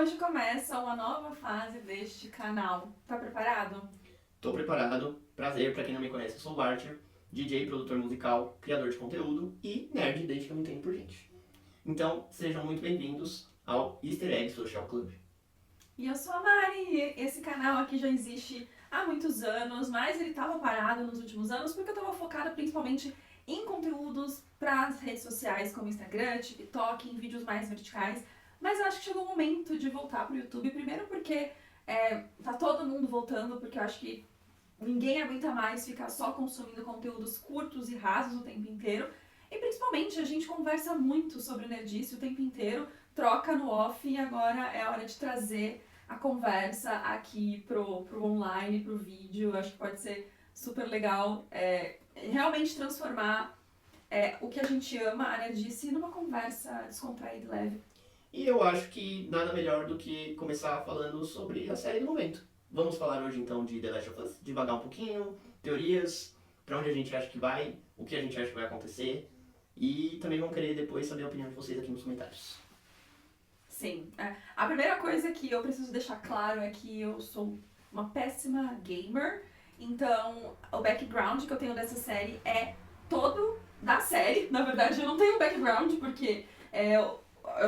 Hoje começa uma nova fase deste canal. Tá preparado? Tô preparado. Prazer, pra quem não me conhece, eu sou o Barter, DJ, produtor musical, criador de conteúdo e nerd desde que eu me entendo por gente. Então, sejam muito bem-vindos ao Easter Egg Social Club. E eu sou a Mari. Esse canal aqui já existe há muitos anos, mas ele estava parado nos últimos anos porque eu estava focada principalmente em conteúdos para as redes sociais como Instagram, TikTok, em vídeos mais verticais. Mas eu acho que chegou o momento de voltar pro YouTube, primeiro porque tá todo mundo voltando, porque eu acho que ninguém aguenta mais ficar só consumindo conteúdos curtos e rasos o tempo inteiro. E principalmente a gente conversa muito sobre nerdice o tempo inteiro, troca no off e agora é hora de trazer a conversa aqui pro online, pro vídeo. Acho que pode ser super legal realmente transformar o que a gente ama, a nerdice, numa conversa descontraída e leve. E eu acho que nada melhor do que começar falando sobre a série do momento. Vamos falar hoje então de The Last of Us, devagar um pouquinho, teorias, pra onde a gente acha que vai, o que a gente acha que vai acontecer e também vamos querer depois saber a opinião de vocês aqui nos comentários. Sim. A primeira coisa que eu preciso deixar claro é que eu sou uma péssima gamer, então o background que eu tenho dessa série é todo da série. Na verdade, eu não tenho background porque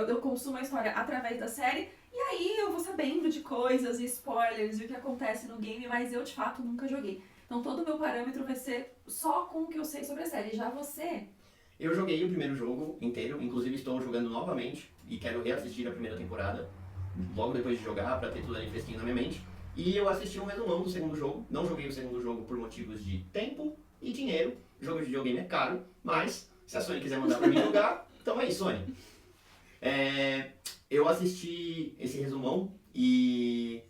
eu consumo a história através da série, e aí eu vou sabendo de coisas e spoilers e o que acontece no game, mas eu de fato nunca joguei. Então todo o meu parâmetro vai ser só com o que eu sei sobre a série. Já você? Eu joguei o primeiro jogo inteiro, inclusive estou jogando novamente e quero reassistir a primeira temporada, logo depois de jogar, pra ter tudo ali fresquinho na minha mente. E eu assisti um resumão do segundo jogo, não joguei o segundo jogo por motivos de tempo e dinheiro, jogo de videogame é caro, mas se a Sony quiser mandar pra mim jogar, então é isso, Sony. Eu assisti esse resumão e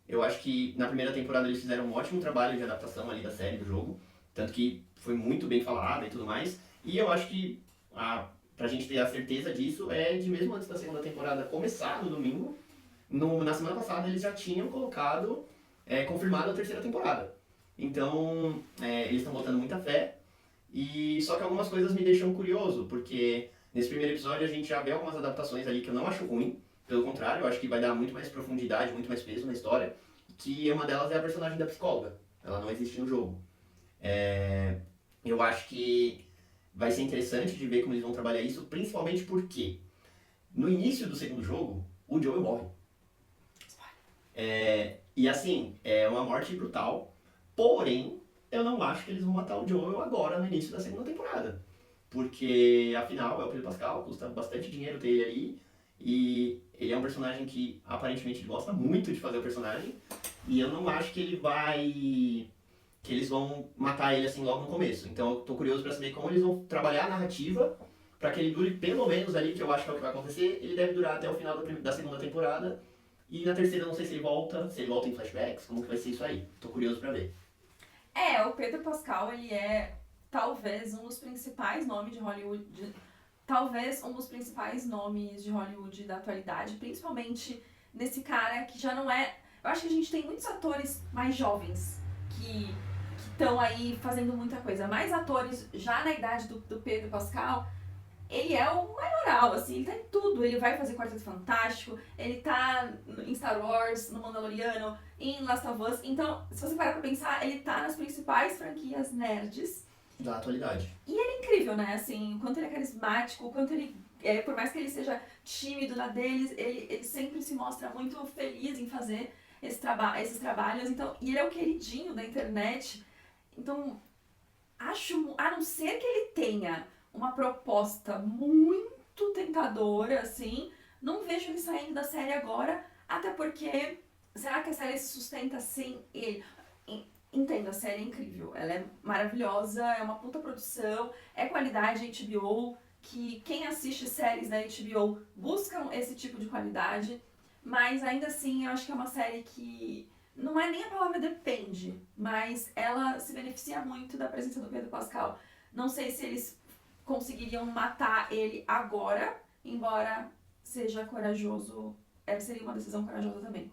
eu acho que na primeira temporada eles fizeram um ótimo trabalho de adaptação ali da série, do jogo, tanto que foi muito bem falada e tudo mais. E eu acho que pra gente ter a certeza disso é de mesmo antes da segunda temporada começar no domingo, na semana passada eles já tinham colocado, confirmado a terceira temporada. Então, eles estão botando muita fé. E só que algumas coisas me deixam curioso, porque nesse primeiro episódio a gente já vê algumas adaptações ali que eu não acho ruim. Pelo contrário, eu acho que vai dar muito mais profundidade, muito mais peso na história. Que uma delas é a personagem da psicóloga. Ela não existe no jogo. Eu acho que vai ser interessante de ver como eles vão trabalhar isso, principalmente porque no início do segundo jogo, o Joel morre. E assim, é uma morte brutal, porém, eu não acho que eles vão matar o Joel agora no início da segunda temporada. Porque, afinal, é o Pedro Pascal, custa bastante dinheiro ter ele ali, e ele é um personagem que aparentemente ele gosta muito de fazer o personagem, e eu não acho que ele vai que eles vão matar ele assim logo no começo. Então eu tô curioso pra saber como eles vão trabalhar a narrativa pra que ele dure pelo menos ali, que eu acho que é o que vai acontecer, ele deve durar até o final da segunda temporada. E na terceira eu não sei se ele volta em flashbacks, como que vai ser isso aí. Tô curioso pra ver. O Pedro Pascal, ele é talvez um dos principais nomes de Hollywood, talvez um dos principais nomes de Hollywood da atualidade, principalmente nesse cara que já não é. Eu acho que a gente tem muitos atores mais jovens que estão aí fazendo muita coisa, mais atores já na idade do Pedro Pascal. Ele é o maioral, assim, ele tá em tudo. Ele vai fazer Quarteto Fantástico, ele tá em Star Wars, no Mandaloriano, em Last of Us. Então, se você parar pra pensar, ele tá nas principais franquias nerds. Da atualidade. E ele é incrível, né? Assim, o quanto ele é carismático, o quanto ele. Por mais que ele seja tímido na deles, ele sempre se mostra muito feliz em fazer esses trabalhos. Então, e ele é o queridinho da internet. Então, a não ser que ele tenha uma proposta muito tentadora, assim, não vejo ele saindo da série agora, até porque será que a série se sustenta sem ele? Entendo, a série é incrível, ela é maravilhosa, é uma puta produção, é qualidade HBO, que quem assiste séries da HBO buscam esse tipo de qualidade, mas ainda assim eu acho que é uma série que não é nem a palavra depende, mas ela se beneficia muito da presença do Pedro Pascal. Não sei se eles conseguiriam matar ele agora, embora seja corajoso, seria uma decisão corajosa também.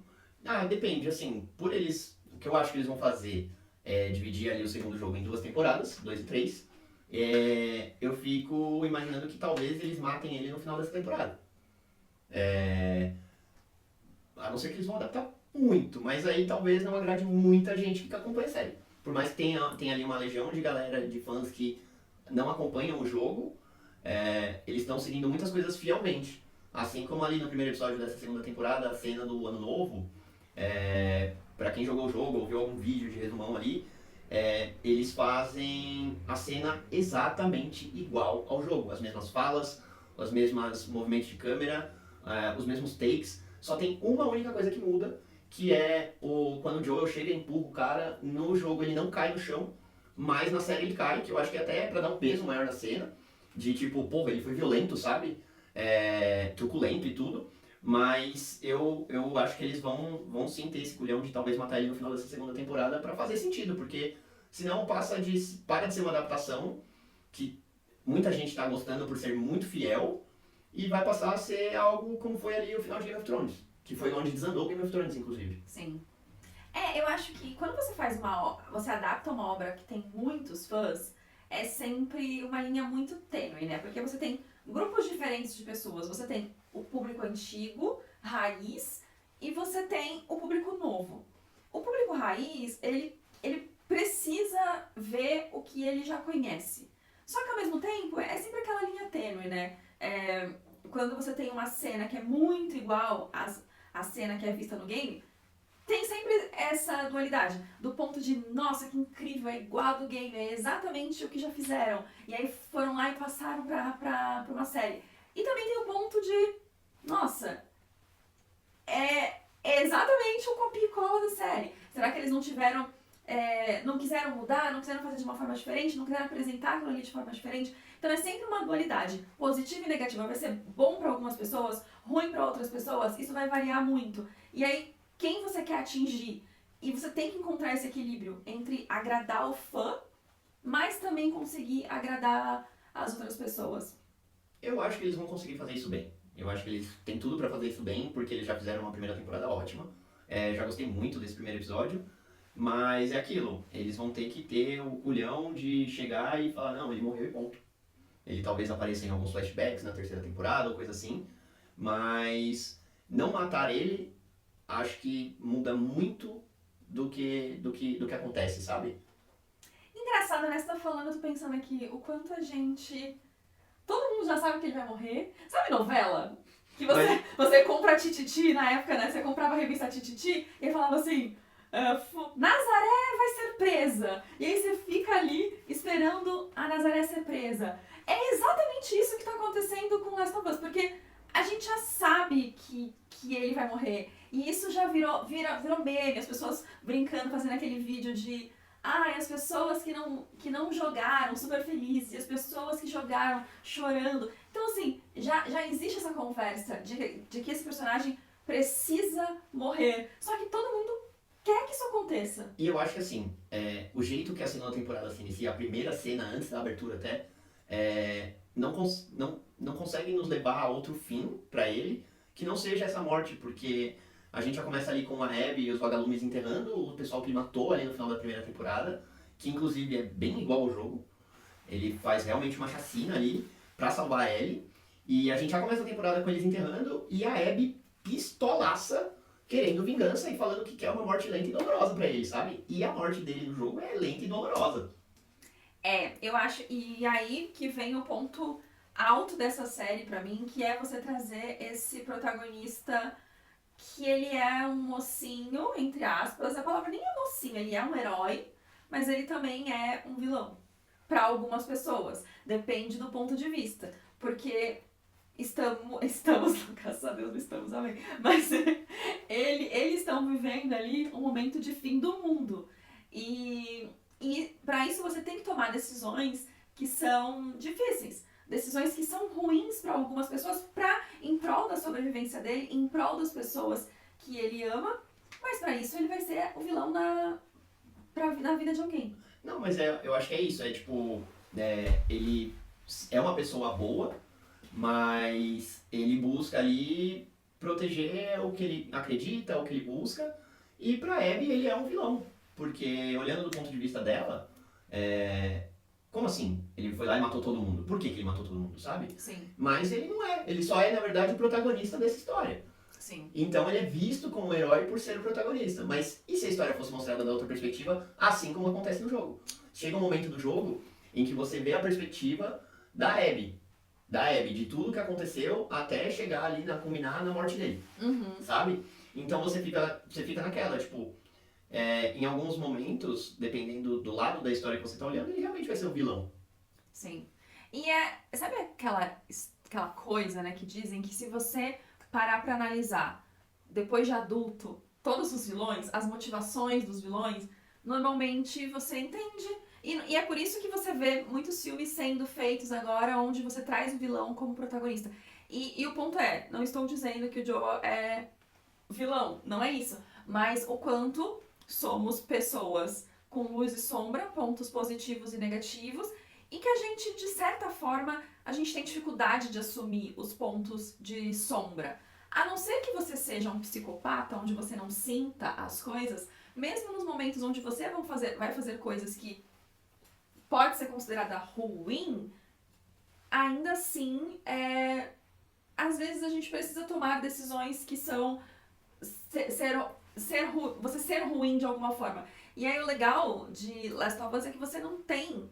Depende, assim, o que eu acho que eles vão fazer é dividir ali o segundo jogo em duas temporadas, 2 e 3. Eu fico imaginando que talvez eles matem ele no final dessa temporada. não ser que eles vão adaptar muito, mas aí talvez não agrade muita gente que acompanha a série. Por mais que tenha ali uma legião de galera, de fãs que não acompanham o jogo, eles estão seguindo muitas coisas fielmente. Assim como ali no primeiro episódio dessa segunda temporada, a cena do Ano Novo, pra quem jogou o jogo ou viu algum vídeo de resumão ali, eles fazem a cena exatamente igual ao jogo. As mesmas falas, os mesmos movimentos de câmera, os mesmos takes. Só tem uma única coisa que muda, que é quando o Joel chega e empurra o cara, no jogo ele não cai no chão, mas na série ele cai, que eu acho que até é pra dar um peso maior na cena, de tipo, porra, ele foi violento, sabe? Truculento e tudo. Mas eu acho que eles vão sim ter esse culhão de talvez matar ele no final dessa segunda temporada pra fazer sentido, porque senão para de ser uma adaptação que muita gente tá gostando por ser muito fiel e vai passar a ser algo como foi ali o final de Game of Thrones, que foi onde desandou Game of Thrones, inclusive. Sim. Eu acho que quando você faz você adapta uma obra que tem muitos fãs, é sempre uma linha muito tênue, né? Porque você tem grupos diferentes de pessoas. Você tem o público antigo, raiz, e você tem o público novo. O público raiz, ele precisa ver o que ele já conhece. Só que ao mesmo tempo, é sempre aquela linha tênue, né? Quando você tem uma cena que é muito igual à cena que é vista no game, tem sempre essa dualidade, do ponto de, nossa, que incrível, é igual do game, é exatamente o que já fizeram. E aí foram lá e passaram pra uma série. E também tem o ponto de, nossa, é exatamente o copia e cola da série. Será que eles não tiveram, não quiseram mudar, não quiseram fazer de uma forma diferente, não quiseram apresentar aquilo ali de forma diferente? Então é sempre uma dualidade, positiva e negativa. Vai ser bom para algumas pessoas, ruim para outras pessoas, isso vai variar muito. E aí, quem você quer atingir? E você tem que encontrar esse equilíbrio entre agradar o fã, mas também conseguir agradar as outras pessoas. Eu acho que eles vão conseguir fazer isso bem. Eu acho que eles têm tudo pra fazer isso bem, porque eles já fizeram uma primeira temporada ótima. Já gostei muito desse primeiro episódio, mas é aquilo, eles vão ter que ter o culhão de chegar e falar, não, ele morreu e ponto. Ele talvez apareça em alguns flashbacks na terceira temporada ou coisa assim, mas não matar ele, acho que muda muito do que acontece, sabe? Engraçado, né? Você tá falando, eu tô pensando aqui, o quanto a gente... Todo mundo já sabe que ele vai morrer. Sabe novela? Que você compra a Tititi, na época, né? Você comprava a revista Tititi e falava assim... Nazaré vai ser presa. E aí você fica ali esperando a Nazaré ser presa. É exatamente isso que tá acontecendo com Last of Us, porque a gente já sabe que ele vai morrer. E isso já virou meme, as pessoas brincando, fazendo aquele vídeo de as pessoas que não jogaram super felizes, e as pessoas que jogaram chorando. Então assim, já existe essa conversa de que esse personagem precisa morrer. Só que todo mundo quer que isso aconteça. E eu acho que assim, o jeito que a segunda temporada se inicia, a primeira cena antes da abertura até, não consegue nos levar a outro fim pra ele, que não seja essa morte, porque a gente já começa ali com a Abby e os vagalumes enterrando o pessoal que ele matou ali no final da primeira temporada, que inclusive é bem igual ao jogo. Ele faz realmente uma chacina ali pra salvar a Ellie, e a gente já começa a temporada com eles enterrando, e a Abby pistolaça, querendo vingança e falando que quer uma morte lenta e dolorosa pra ele, sabe? E a morte dele no jogo é lenta e dolorosa. Eu acho, e aí que vem o ponto alto dessa série pra mim, que é você trazer esse protagonista que ele é um mocinho, entre aspas, a palavra nem é mocinho, ele é um herói, mas ele também é um vilão. Pra algumas pessoas, depende do ponto de vista, porque estamos, graças a Deus não estamos, amém, mas eles estão vivendo ali um momento de fim do mundo, e para isso você tem que tomar decisões que são difíceis, decisões que são ruins para algumas pessoas, em prol da sobrevivência dele, em prol das pessoas que ele ama, mas para isso ele vai ser o vilão na vida de alguém. Não, mas eu acho que é isso, ele é uma pessoa boa, mas ele busca ali proteger o que ele acredita, o que ele busca, e pra Abby ele é um vilão, porque olhando do ponto de vista dela, como assim? Ele foi lá e matou todo mundo. Por que ele matou todo mundo, sabe? Sim. Mas ele não é, ele só é na verdade o protagonista dessa história. Sim. Então ele é visto como um herói por ser o protagonista. Mas e se a história fosse mostrada da outra perspectiva, assim como acontece no jogo? Chega um momento do jogo em que você vê a perspectiva da Abby. Da Abby, de tudo que aconteceu até chegar ali na culminar na morte dele. Sabe? Então você fica naquela, tipo, em alguns momentos, dependendo do lado da história que você tá olhando, ele realmente vai ser o vilão. Sim. E sabe aquela coisa, né, que dizem que se você parar pra analisar, depois de adulto, todos os vilões, as motivações dos vilões, normalmente você entende. E é por isso que você vê muitos filmes sendo feitos agora onde você traz o vilão como protagonista. E o ponto é, não estou dizendo que o Joe é vilão, não é isso. Mas o quanto somos pessoas com luz e sombra, pontos positivos e negativos, e que a gente, de certa forma, a gente tem dificuldade de assumir os pontos de sombra. A não ser que você seja um psicopata, onde você não sinta as coisas, mesmo nos momentos onde você vai fazer coisas que pode ser considerada ruim, ainda assim, às vezes a gente precisa tomar decisões que são você ser ruim de alguma forma. E aí o legal de Last of Us é que você não tem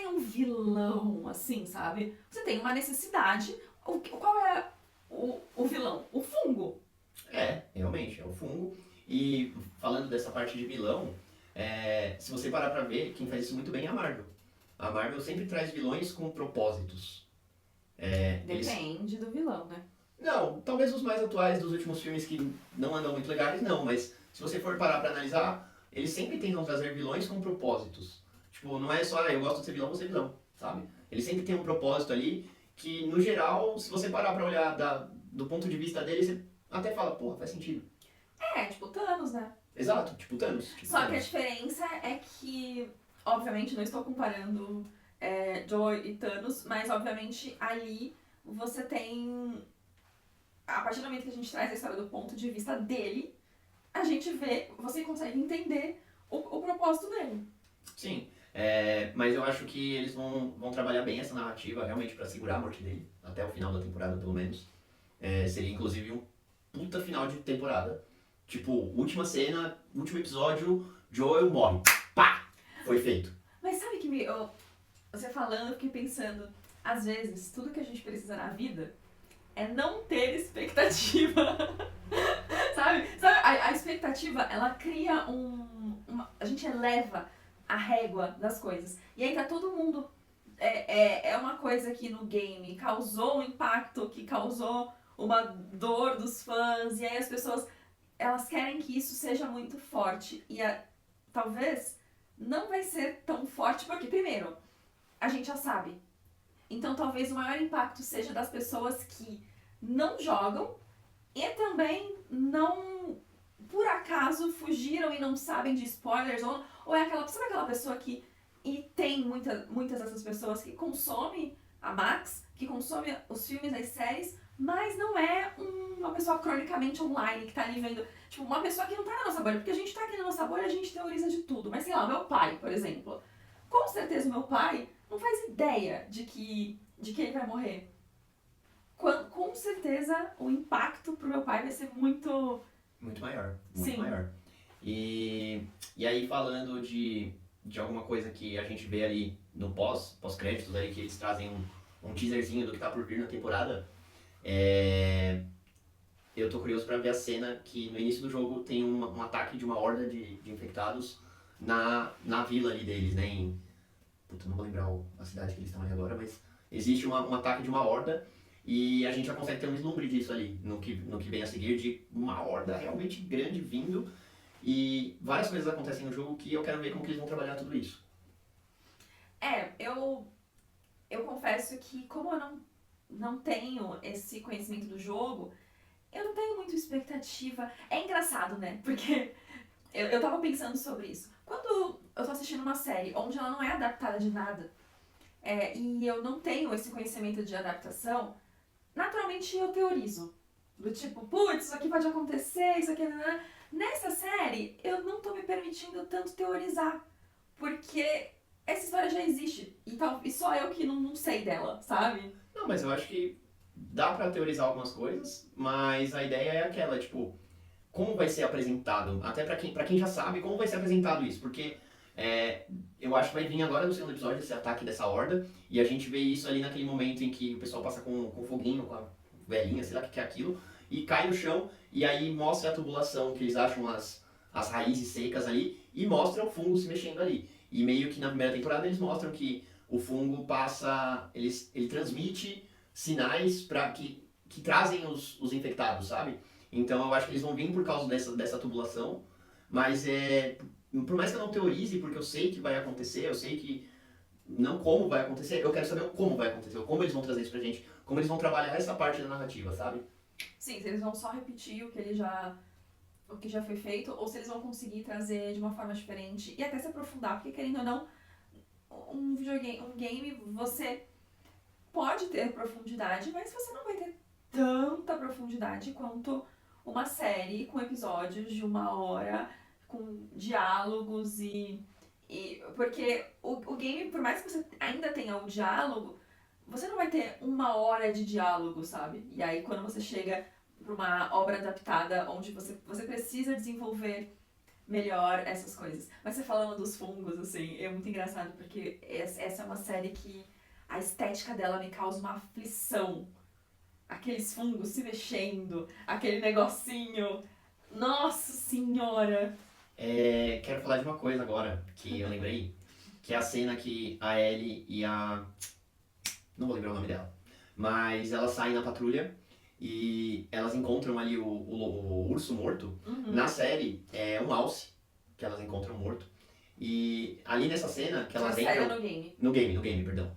um vilão, assim, sabe? Você tem uma necessidade. Qual é o vilão? O fungo. Realmente, é o fungo. E falando dessa parte de vilão, se você parar pra ver, quem faz isso muito bem é a Marvel. A Marvel sempre traz vilões com propósitos. Depende do vilão, né? Não, talvez os mais atuais dos últimos filmes que não andam muito legais, não, mas se você for parar pra analisar, eles sempre tentam trazer vilões com propósitos. Tipo, não é só, eu gosto de ser vilão, vou ser vilão, sabe? Eles sempre têm um propósito ali que, no geral, se você parar pra olhar do ponto de vista dele, você até fala, porra, faz sentido. Tipo Thanos, né? Exato, tipo Thanos. Só que a diferença é que, obviamente, não estou comparando Joy e Thanos, mas, obviamente, ali você tem... A partir do momento que a gente traz a história do ponto de vista dele, a gente vê, você consegue entender o propósito dele. Sim, mas eu acho que eles vão trabalhar bem essa narrativa realmente pra segurar a morte dele, até o final da temporada pelo menos. Seria inclusive um puta final de temporada. Tipo, última cena, último episódio, Joel morre. Pá! Foi feito. Mas sabe que você falando, eu fiquei pensando, às vezes, tudo que a gente precisa na vida é não ter expectativa. Sabe? A expectativa, ela cria a gente eleva a régua das coisas. E aí tá todo mundo... É uma coisa que no game causou um impacto, que causou uma dor dos fãs. E aí as pessoas, elas querem que isso seja muito forte. E talvez não vai ser tão forte, porque primeiro, a gente já sabe. Então talvez o maior impacto seja das pessoas que não jogam e também não, por acaso, fugiram e não sabem de spoilers, ou é sabe aquela pessoa que, e tem muitas dessas pessoas que consomem a Max, que consome os filmes, as séries, mas não é uma pessoa cronicamente online que tá ali vendo, tipo, uma pessoa que não tá na nossa bolha, porque a gente tá aqui na nossa bolha, a gente teoriza de tudo, mas sei lá, o meu pai, por exemplo, com certeza o meu pai não faz ideia de que ele vai morrer. Com certeza o impacto pro meu pai vai ser muito... Muito maior, Sim. maior. E aí falando de alguma coisa que a gente vê ali no pós-créditos aí, que eles trazem um teaserzinho do que tá por vir na temporada, eu tô curioso pra ver a cena que no início do jogo tem um ataque de uma horda de infectados na vila ali deles, né? Puta, não vou lembrar a cidade que eles estão ali agora, mas existe um ataque de uma horda e a gente já consegue ter um vislumbre disso ali, no que vem a seguir, de uma horda realmente grande vindo. E várias coisas acontecem no jogo que eu quero ver como que eles vão trabalhar tudo isso. Eu confesso que como eu não tenho esse conhecimento do jogo, eu não tenho muita expectativa. É engraçado, né? Porque eu tava pensando sobre isso. Quando eu tô assistindo uma série onde ela não é adaptada de nada, e eu não tenho esse conhecimento de adaptação, naturalmente eu teorizo. Do tipo, putz, isso aqui pode acontecer, isso aqui... Nessa série, eu não tô me permitindo tanto teorizar. Porque essa história já existe. E só eu que não sei dela, sabe? Não, mas eu acho que dá pra teorizar algumas coisas, mas a ideia é aquela, tipo, como vai ser apresentado, até pra quem já sabe, como vai ser apresentado isso, porque é, eu acho que vai vir agora no segundo episódio esse ataque dessa horda, e a gente vê isso ali naquele momento em que o pessoal passa com foguinho, com a velhinha, sei lá o que é aquilo, e cai no chão, e aí mostra a tubulação, que eles acham as raízes secas ali, e mostra o fungo se mexendo ali. E meio que na primeira temporada eles mostram que o fungo passa, ele transmite sinais que trazem os infectados, sabe? Então eu acho que eles vão vir por causa dessa tubulação, mas por mais que eu não teorize, porque eu sei que vai acontecer, eu sei que não como vai acontecer, eu quero saber como vai acontecer, como eles vão trazer isso pra gente, como eles vão trabalhar essa parte da narrativa, sabe? Sim, se eles vão só repetir o que já foi feito, ou se eles vão conseguir trazer de uma forma diferente e até se aprofundar, porque querendo ou não, um videogame, um game, você pode ter profundidade, mas você não vai ter tanta profundidade quanto uma série com episódios de 1 hora, com diálogos porque o game, por mais que você ainda tenha o diálogo, você não vai ter 1 hora de diálogo, sabe? E aí quando você chega para uma obra adaptada onde você precisa desenvolver melhor essas coisas. Mas você falando dos fungos, assim, é muito engraçado porque essa é uma série que a estética dela me causa uma aflição. Aqueles fungos se mexendo, aquele negocinho. Nossa senhora! Quero falar de uma coisa agora, que eu lembrei, que é a cena que a Ellie e a... não vou lembrar o nome dela, mas elas saem na patrulha e elas encontram ali o urso morto. Uhum. Na série, é um alce que elas encontram morto. E ali nessa cena, que elas entram... no game. No game, perdão.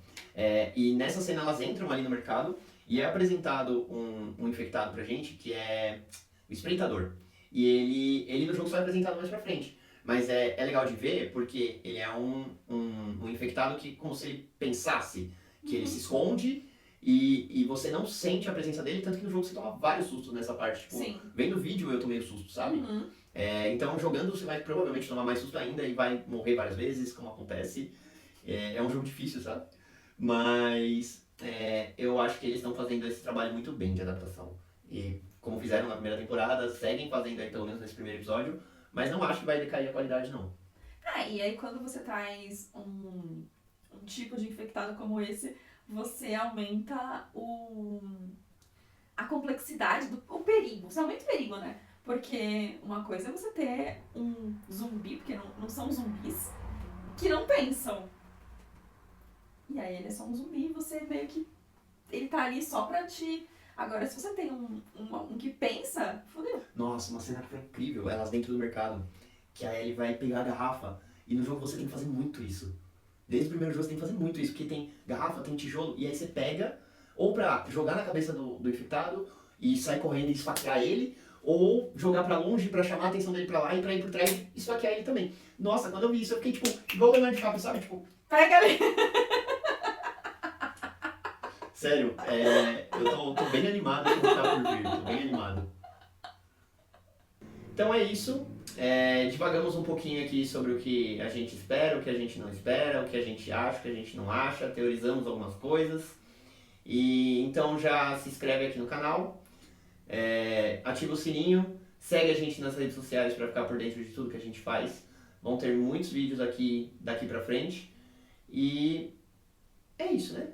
E nessa cena elas entram ali no mercado e é apresentado um infectado pra gente, que é o espreitador. E ele no jogo só é apresentado mais pra frente. Mas é legal de ver porque ele é um infectado que, como se ele pensasse, que ele se esconde e você não sente a presença dele, tanto que no jogo você toma vários sustos nessa parte. Tipo, Sim. vendo o vídeo eu tomei um susto, sabe? Uhum. Então jogando você vai provavelmente tomar mais susto ainda e vai morrer várias vezes, como acontece. É um jogo difícil, sabe? Mas eu acho que eles estão fazendo esse trabalho muito bem de adaptação. E como fizeram na primeira temporada, seguem fazendo aí pelo menos nesse primeiro episódio, mas não acho que vai decair a qualidade não. E aí quando você traz um tipo de infectado como esse, você aumenta a complexidade, o perigo. Você aumenta o perigo, né? Porque uma coisa é você ter um zumbi, porque não são zumbis, que não pensam. E aí ele é só um zumbi e você meio que... ele tá ali só pra te... Agora, se você tem um que pensa, fodeu. Nossa, uma cena que foi incrível, elas dentro do mercado, que a Ellie vai pegar a garrafa, e no jogo você tem que fazer muito isso. Desde o primeiro jogo você tem que fazer muito isso, porque tem garrafa, tem tijolo, e aí você pega, ou pra jogar na cabeça do infectado, e sair correndo e esfaquear ele, ou jogar pra longe pra chamar a atenção dele pra lá, e pra ir por trás e esfaquear ele também. Nossa, quando eu vi isso eu fiquei tipo, igual o Leonardo DiCaprio, sabe? Tipo, Pega ali! sério, eu tô bem animado com o que tá por vir, tô bem animado. Então é isso. Divagamos um pouquinho aqui sobre o que a gente espera, o que a gente não espera, o que a gente acha, o que a gente não acha, teorizamos algumas coisas. E então já se inscreve aqui no canal, ativa o sininho, segue a gente nas redes sociais para ficar por dentro de tudo que a gente faz. Vão ter muitos vídeos aqui daqui pra frente. E é isso, né?